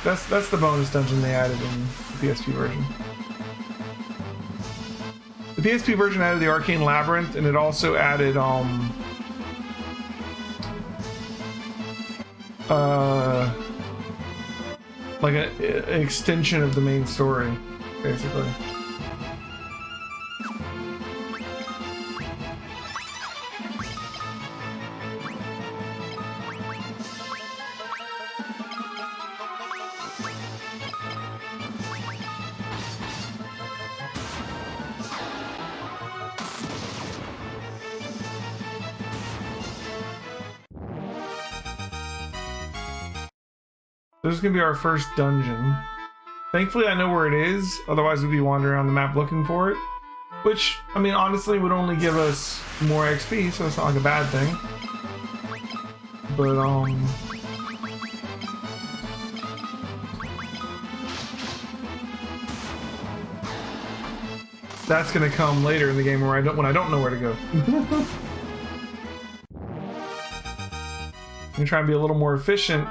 That's the bonus dungeon they added in the PSP version. The PSP version added the Arcane Labyrinth, and it also added like an extension of the main story, basically. This is gonna be our first dungeon. Thankfully, I know where it is. Otherwise, we'd be wandering around the map looking for it. Which, I mean, honestly, would only give us more XP, so it's not like a bad thing. But, that's gonna come later in the game when I don't know where to go. I'm gonna try and be a little more efficient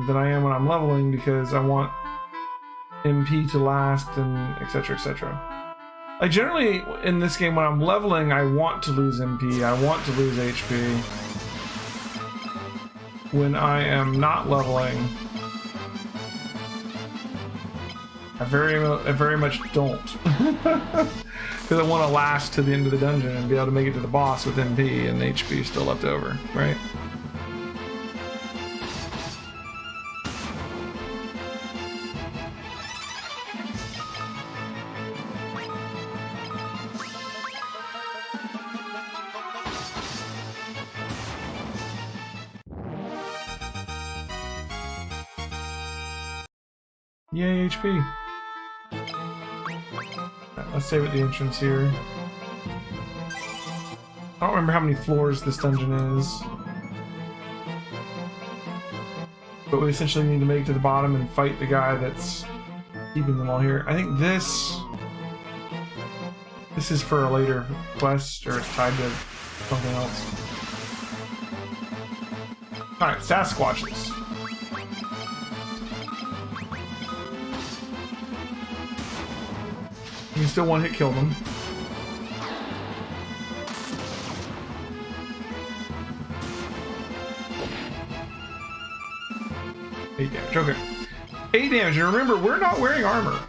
than I am when I'm leveling, because I want MP to last and etc, etc. Like, generally in this game when I'm leveling, I want to lose MP, I want to lose HP. When I am not leveling, I very much don't. Because I want to last to the end of the dungeon and be able to make it to the boss with MP and HP still left over, right? Yay, HP. Let's save at the entrance here. I don't remember how many floors this dungeon is. But we essentially need to make it to the bottom and fight the guy that's keeping them all here. I think this is for a later quest, or it's tied to something else. Alright, Sasquatches. You can still one-hit kill them. Eight damage, okay. 8 damage, and remember, we're not wearing armor.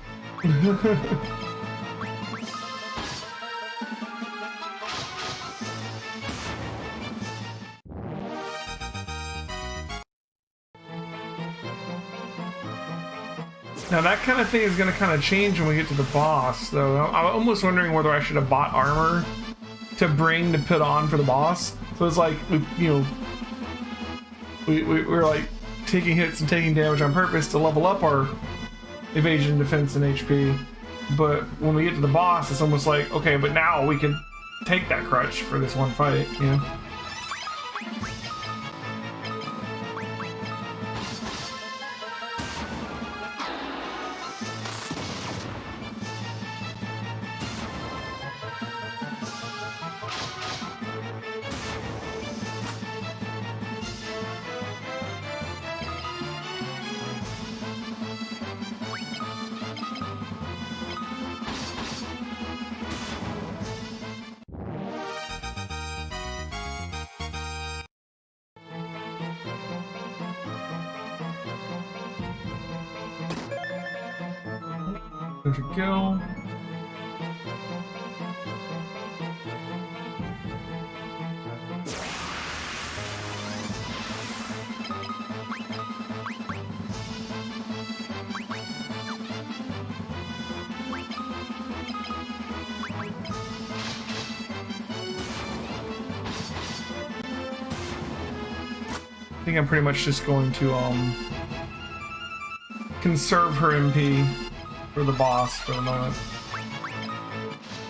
Now that kind of thing is going to kind of change when we get to the boss, though. I'm almost wondering whether I should have bought armor to bring to put on for the boss. So it's like, we're like taking hits and taking damage on purpose to level up our evasion, defense, and HP. But when we get to the boss, it's almost like, okay, but now we can take that crutch for this one fight, you know? There's a kill. I think I'm pretty much just going to conserve her MP for the boss for the moment.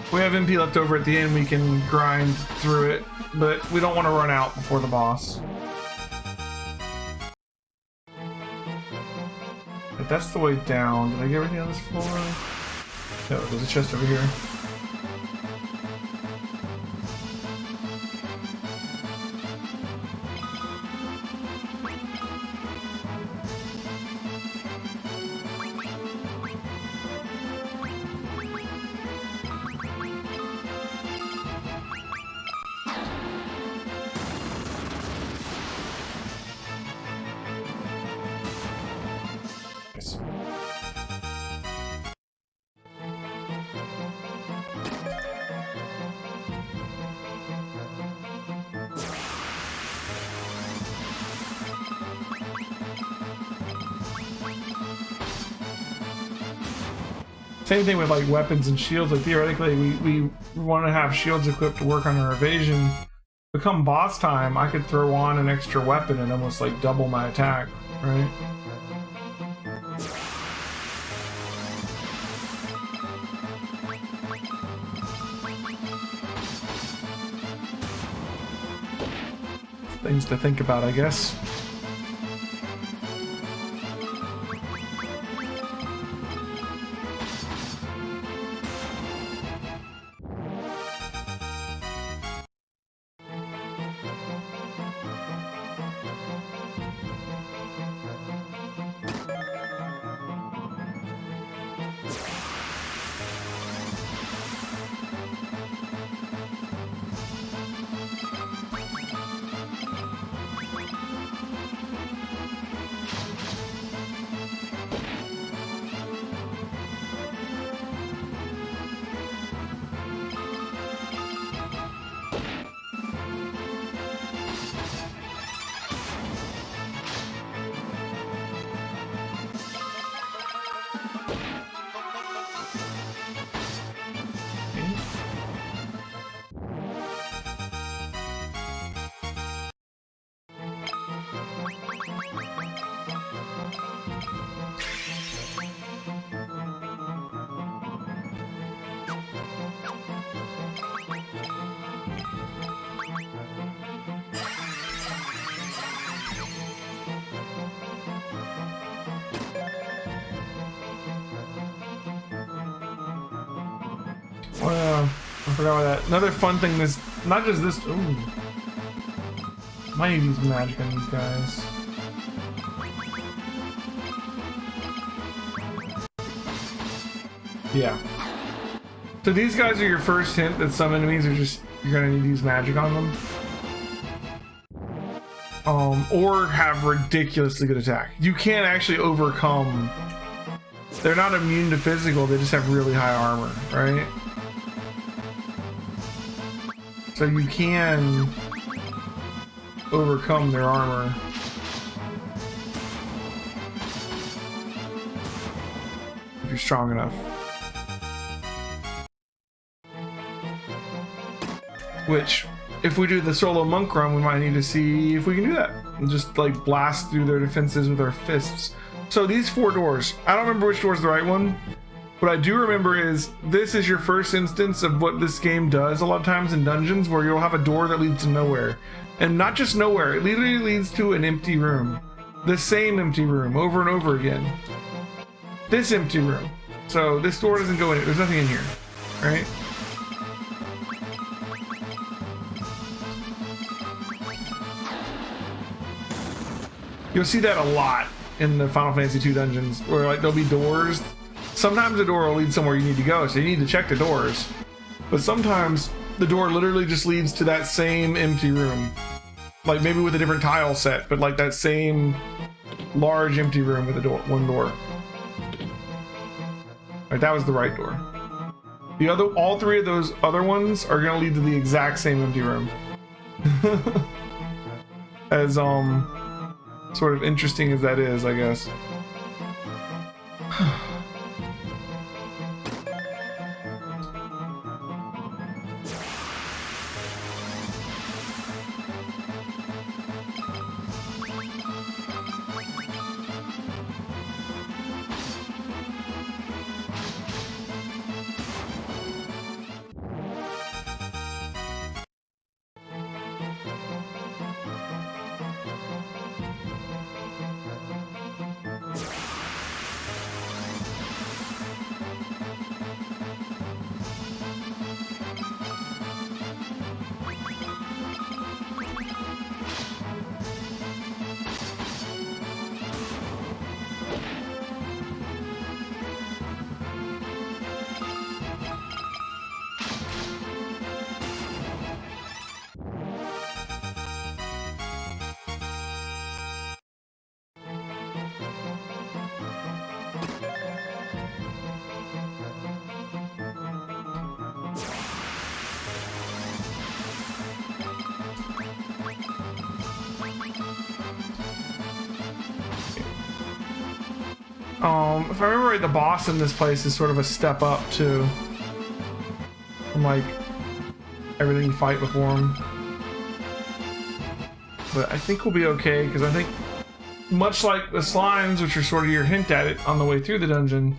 If we have MP left over at the end, we can grind through it, but we don't want to run out before the boss. But that's the way down. Did I get everything on this floor? No, there's a chest over here. Same thing with like weapons and shields. Like theoretically, we want to have shields equipped to work on our evasion. But come boss time, I could throw on an extra weapon and almost like double my attack, right? Things to think about, I guess. I forgot about that. Another fun thing, this, not just this, ooh. Might use magic on these guys. Yeah. So these guys are your first hint that some enemies are just, you're gonna need to use magic on them. Or have ridiculously good attack. You can't actually overcome, they're not immune to physical, they just have really high armor, right? So you can overcome their armor. If you're strong enough. Which, if we do the solo monk run, we might need to see if we can do that. And just like blast through their defenses with our fists. So these 4 doors, I don't remember which door is the right one. What I do remember is this is your first instance of what this game does a lot of times in dungeons, where you'll have a door that leads to nowhere. And not just nowhere, it literally leads to an empty room. The same empty room over and over again. This empty room. So this door doesn't go in it, there's nothing in here, right? You'll see that a lot in the Final Fantasy II dungeons, where like there'll be doors. Sometimes the door will lead somewhere you need to go, so you need to check the doors. But sometimes the door literally just leads to that same empty room. Like maybe with a different tile set, but like that same large empty room with a door, one door. Right, that was the right door. The other, all 3 of those other ones are gonna lead to the exact same empty room. As sort of interesting as that is, I guess. If I remember right, the boss in this place is sort of a step up too, from like everything you fight before him. But I think we'll be okay, because I think, much like the slimes, which are sort of your hint at it on the way through the dungeon,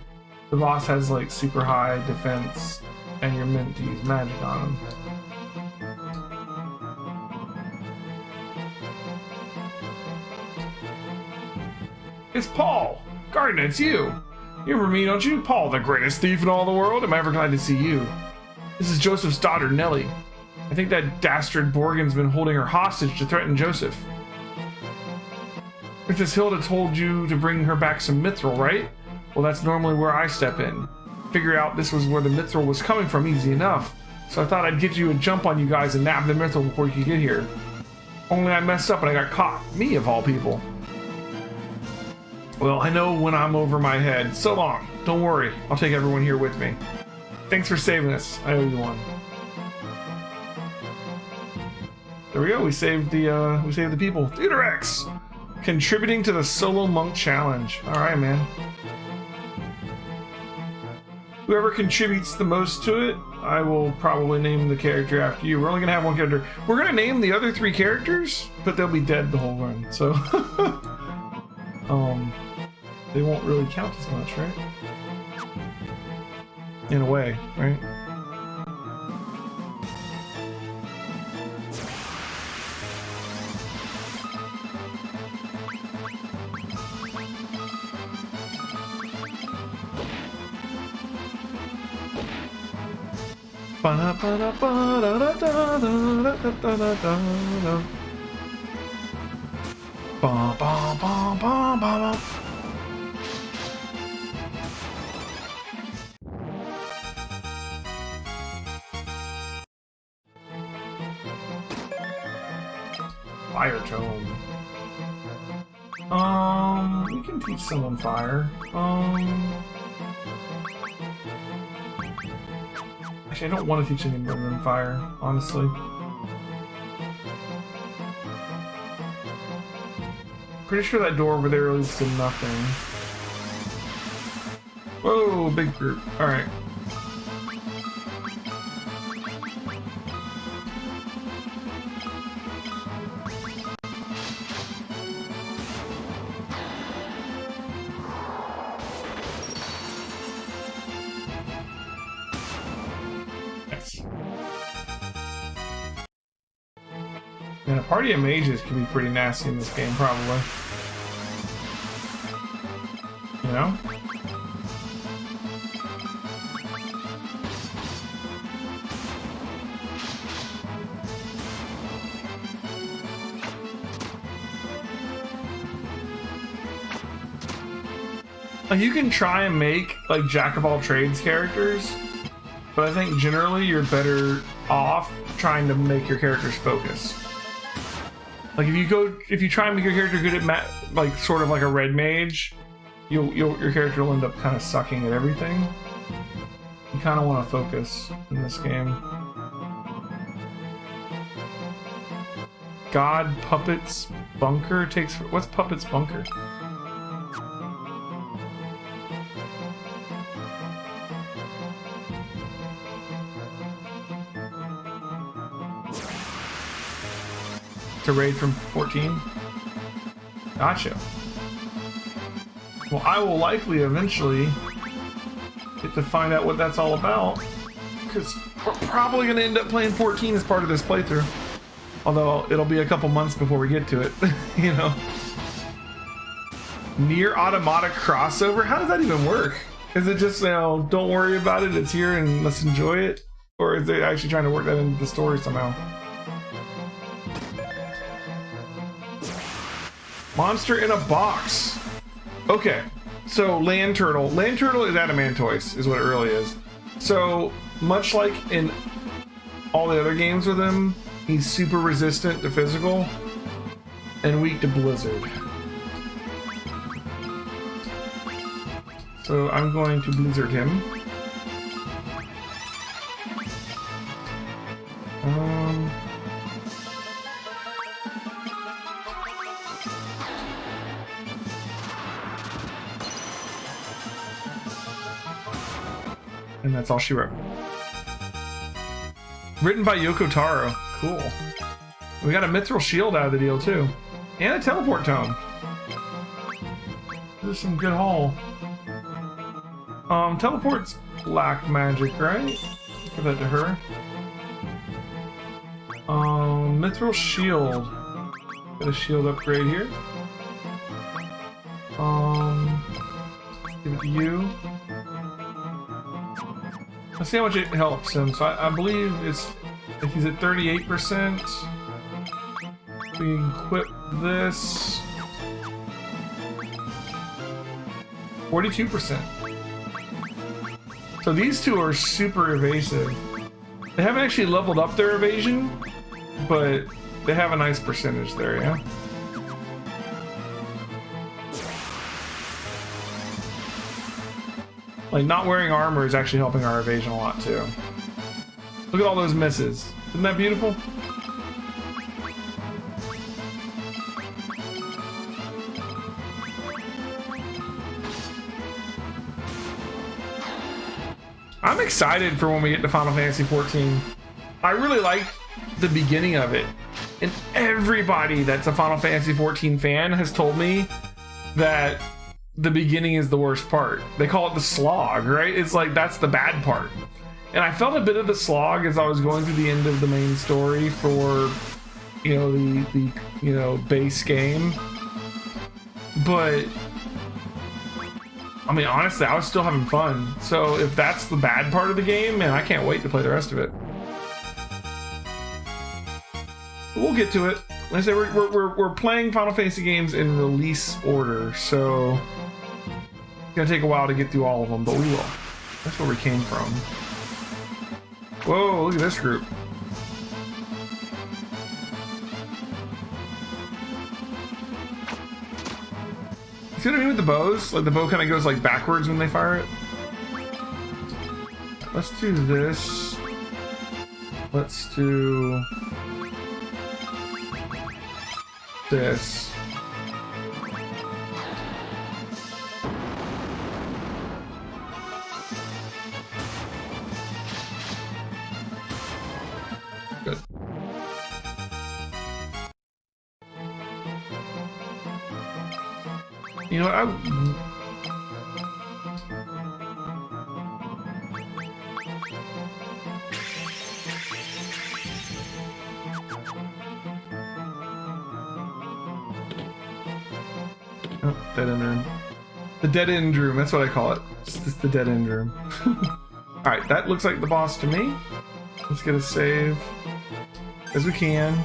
the boss has like super high defense, and you're meant to use magic on him. It's Paul! Gardner, it's you! You remember me, don't you? Paul, the greatest thief in all the world? I'm ever glad to see you. This is Joseph's daughter, Nellie. I think that dastard Borgen's been holding her hostage to threaten Joseph. Princess Hilda told you to bring her back some mithril, right? Well, that's normally where I step in. Figure out this was where the mithril was coming from easy enough. So I thought I'd get you a jump on you guys and nab the mithril before you could get here. Only I messed up and I got caught. Me, of all people. Well, I know when I'm over my head. So long. Don't worry. I'll take everyone here with me. Thanks for saving us. I owe you one. There we go. We saved the people. Theodorex! Contributing to the Solo Monk Challenge. Alright, man. Whoever contributes the most to it, I will probably name the character after you. We're only gonna have one character. We're gonna name the other 3 characters, but they'll be dead the whole run, so they won't really count as much, right? In a way, right? Fire tone. We can teach someone fire. Actually, I don't want to teach anyone fire, honestly. Pretty sure that door over there leads to nothing. Whoa, big group. Alright. And a party of mages can be pretty nasty in this game, probably. You know? Like, you can try and make, like, jack-of-all-trades characters, but I think generally you're better off trying to make your characters focus. Like, if you try and make your character good at like sort of like a red mage, your character will end up kind of sucking at everything. You kind of want to focus in this game. God Puppet's Bunker takes. What's Puppet's Bunker? To raid from 14? Gotcha. Well, I will likely eventually get to find out what that's all about, because we're probably going to end up playing 14 as part of this playthrough. Although it'll be a couple months before we get to it, you know. Near Automata crossover? How does that even work? Is it just, you know, don't worry about it, it's here and let's enjoy it? Or is they actually trying to work that into the story somehow? Monster in a box. Okay, so land turtle. Land turtle is adamantoise, is what it really is. So much like in all the other games with him, he's super resistant to physical and weak to blizzard. So I'm going to blizzard him. And that's all she wrote. Written by Yoko Taro. Cool. We got a mithril shield out of the deal too. And a teleport tome. This is some good haul. Teleport's black magic, right? Give that to her. Mithril shield. Got a shield upgrade here. Give it to you. Let's see how much it helps him. So I believe it's, if he's at 38%, we can equip this. 42%. So these two are super evasive. They haven't actually leveled up their evasion, but they have a nice percentage there, yeah? Like, not wearing armor is actually helping our evasion a lot, too. Look at all those misses. Isn't that beautiful? I'm excited for when we get to Final Fantasy XIV. I really like the beginning of it. And everybody that's a Final Fantasy XIV fan has told me that the beginning is the worst part. They call it the slog, right? It's like, that's the bad part. And I felt a bit of the slog as I was going through the end of the main story for, you know, the you know, base game. But I mean, honestly, I was still having fun. So if that's the bad part of the game, man, I can't wait to play the rest of it. But we'll get to it. Like I said, we're playing Final Fantasy games in release order, so it's gonna take a while to get through all of them, but we will. That's where we came from. Whoa, look at this group. See what I mean with the bows? Like, the bow kind of goes like backwards when they fire it. Let's do this. Let's do this. Good. You know what? Oh, dead end room. The dead end room, that's what I call it. It's the dead end room. Alright, that looks like the boss to me. Let's get a save as we can.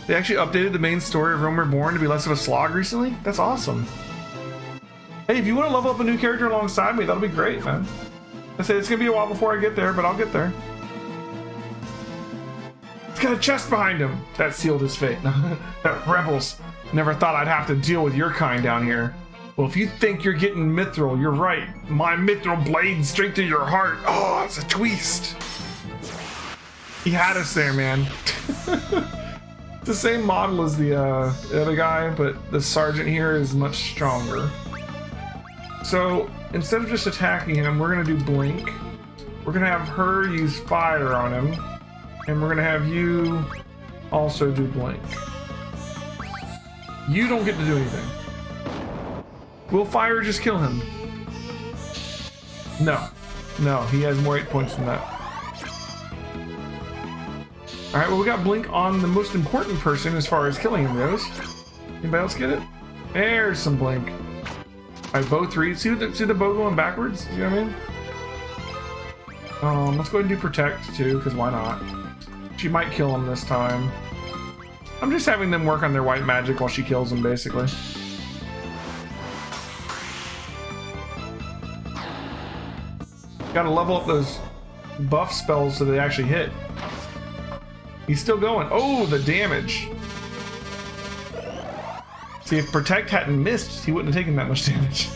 They actually updated the main story of Realm Reborn to be less of a slog recently? That's awesome. Hey, if you want to level up a new character alongside me, that'll be great, man. I say it's gonna be a while before I get there, but I'll get there. It's got a chest behind him. That sealed his fate. Rebels. Never thought I'd have to deal with your kind down here. Well, if you think you're getting mithril, you're right. My mithril blade straight to your heart. Oh, it's a twist. He had us there, man. The same model as the other guy, but the sergeant here is much stronger. So instead of just attacking him, we're gonna do blink. We're gonna have her use fire on him, and we're gonna have you also do blink. You don't get to do anything. Will fire just kill him? No, he has more 8 points than that. Alright, well, we got blink on the most important person as far as killing him goes. Anybody else get it? There's some blink. Alright, bow 3. See the bow going backwards? You know what I mean? Let's go ahead and do protect too, because why not? She might kill him this time. I'm just having them work on their white magic while she kills him, basically. Gotta level up those buff spells so they actually hit. He's still going. Oh, the damage. See, if Protect hadn't missed, he wouldn't have taken that much damage.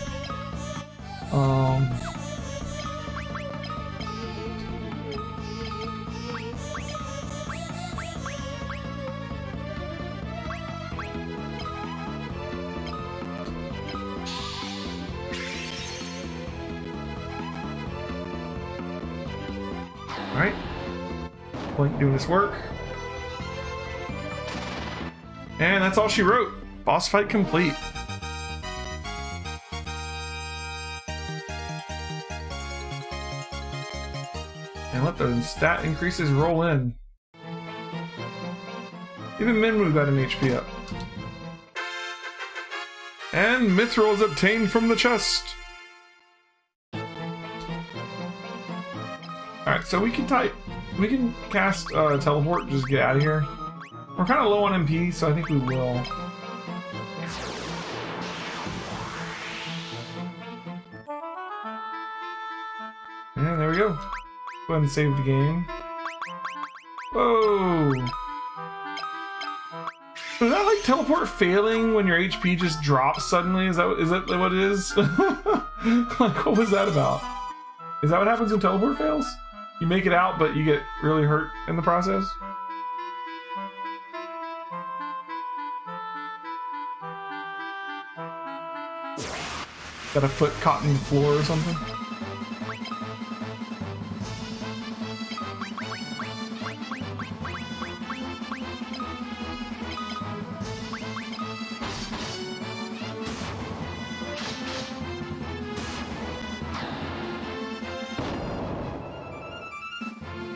Blink doing his work. And that's all she wrote. Boss fight complete. And let those stat increases roll in. Even Minwu got an HP up. And Mithril is obtained from the chest. Alright, so we can cast teleport and just get out of here. We're kind of low on MP, so I think we will. And there we go. Go ahead and save the game. Whoa! Is that like teleport failing when your HP just drops suddenly? Is that what it is? Like, what was that about? Is that what happens when teleport fails? You make it out, but you get really hurt in the process? Got a foot caught in the floor or something?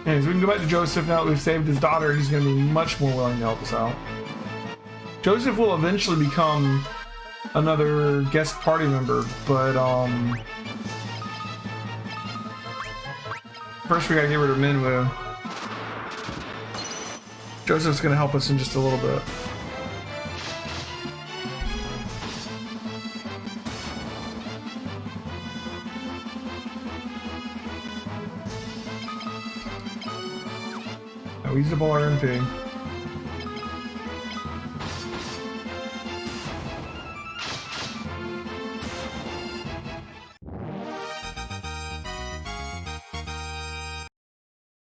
Anyways, we can go back to Joseph now that we've saved his daughter. He's going to be much more willing to help us out. Joseph will eventually become another guest party member, but first we gotta get rid of Minwu. Joseph's gonna help us in just a little bit. Now we use the ball RMP.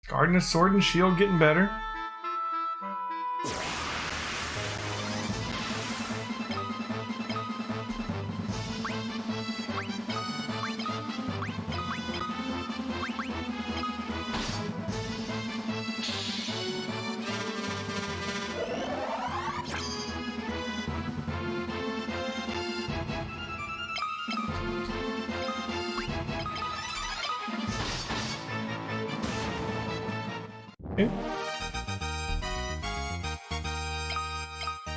Guarding his sword and shield getting better. Okay.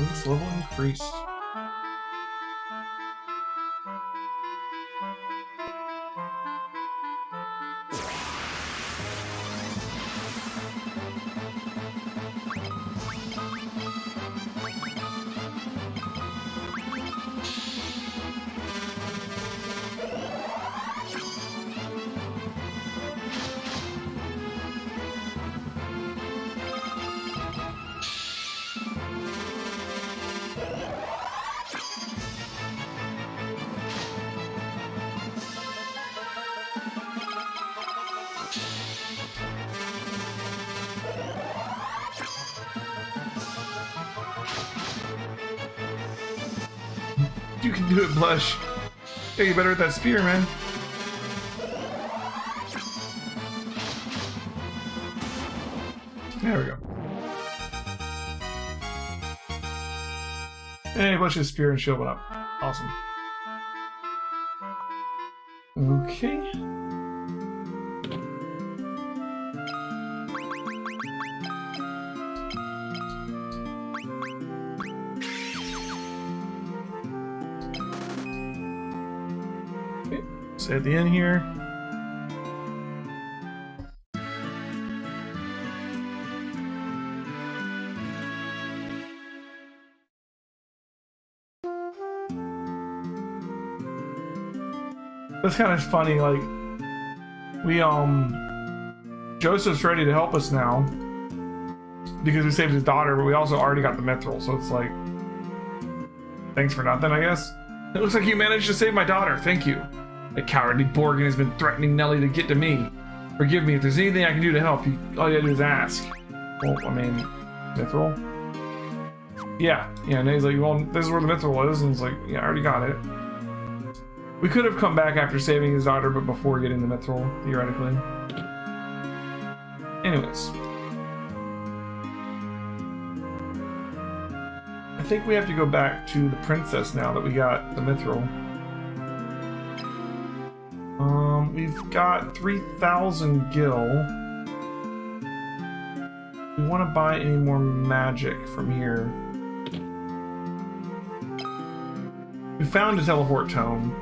This level increased. You can do it, Blush. Yeah, you better with that spear, man. There we go. And Blush's spear and shield went up. Awesome. Okay. So at the end here, that's kind of funny. Like we Joseph's ready to help us now because we saved his daughter, but we also already got the mithril, so it's like thanks for nothing, I guess. It looks like you managed to save my daughter. Thank you. The cowardly Borgin has been threatening Nelly to get to me. Forgive me, if there's anything I can do to help you, all you gotta do is ask. Well, I mean, mithril? Yeah, and he's like, well, this is where the mithril is, and it's like, yeah, I already got it. We could have come back after saving his daughter, but before getting the mithril, theoretically. Anyways. I think we have to go back to the princess now that we got the mithril. We've got 3,000 gil. We want to buy any more magic from here. We found a teleport tome.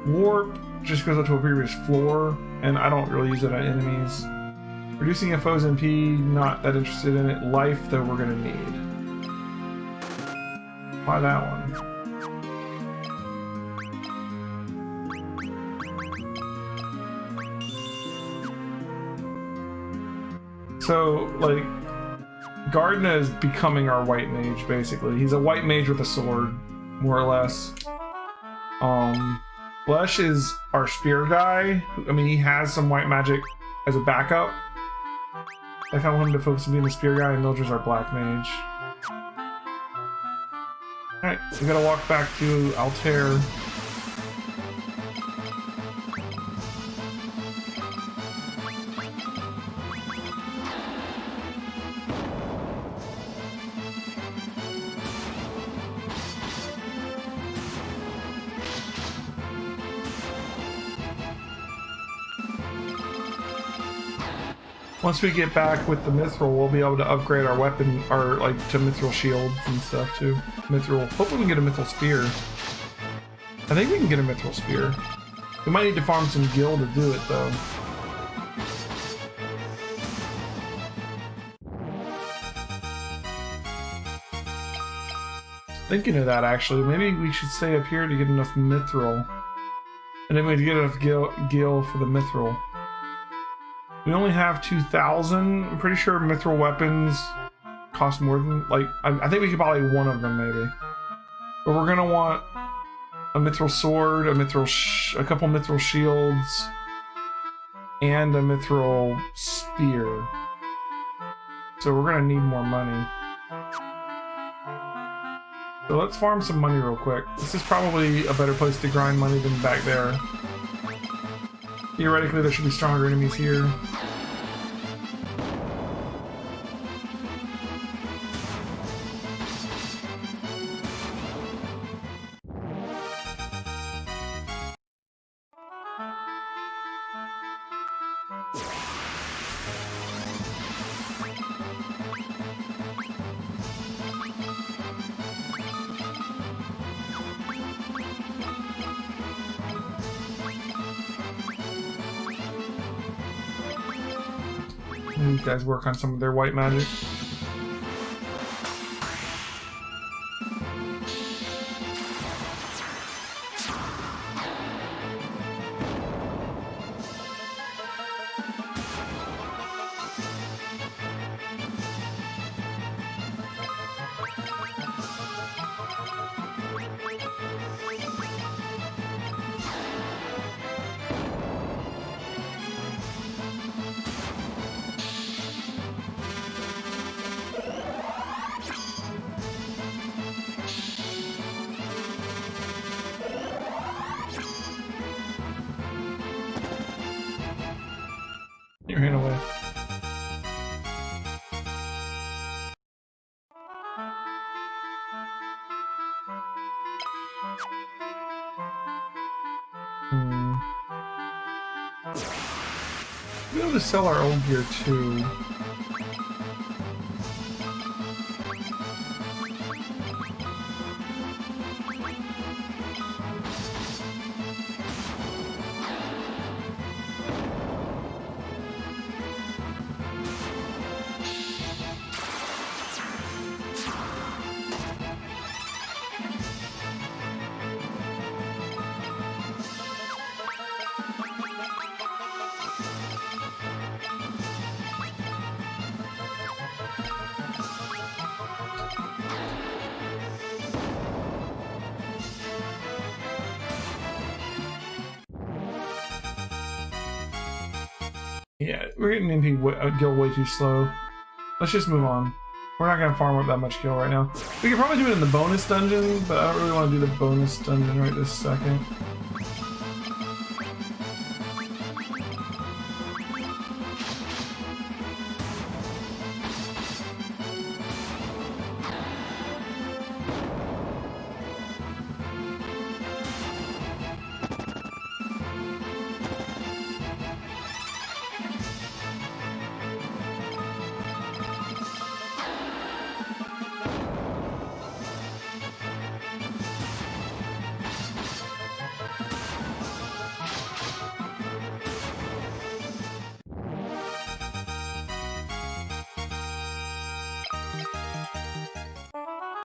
Warp just goes up to a previous floor, and I don't really use it on enemies. Reducing a foe's MP, not that interested in it. Life, though, we're gonna need. Buy that one. So, like, Gardner is becoming our white mage, basically. He's a white mage with a sword, more or less. Flesh is our spear guy. I mean, he has some white magic as a backup. I kind of want him to focus on being the spear guy, and Mildred's our black mage. Alright, we gotta walk back to Altair. Once we get back with the mithril, we'll be able to upgrade our weapon, to mithril shields and stuff too. Mithril. Hopefully we can get a mithril spear. I think we can get a mithril spear. We might need to farm some gil to do it though. Thinking of that actually, maybe we should stay up here to get enough mithril. And then we'd get enough gil for the mithril. We only have 2,000. I'm pretty sure mithril weapons cost more than, like, I think we could buy like one of them maybe. But we're gonna want a mithril sword, a couple mithril shields, and a mithril spear. So we're gonna need more money. So let's farm some money real quick. This is probably a better place to grind money than back there. Theoretically, there should be stronger enemies here. These guys work on some of their white magic. You ran away. We'll be able to sell our old gear too. Yeah, we're getting into gil way too slow. Let's just move on. We're not going to farm up that much gil right now. We could probably do it in the bonus dungeon, but I don't really want to do the bonus dungeon right this second.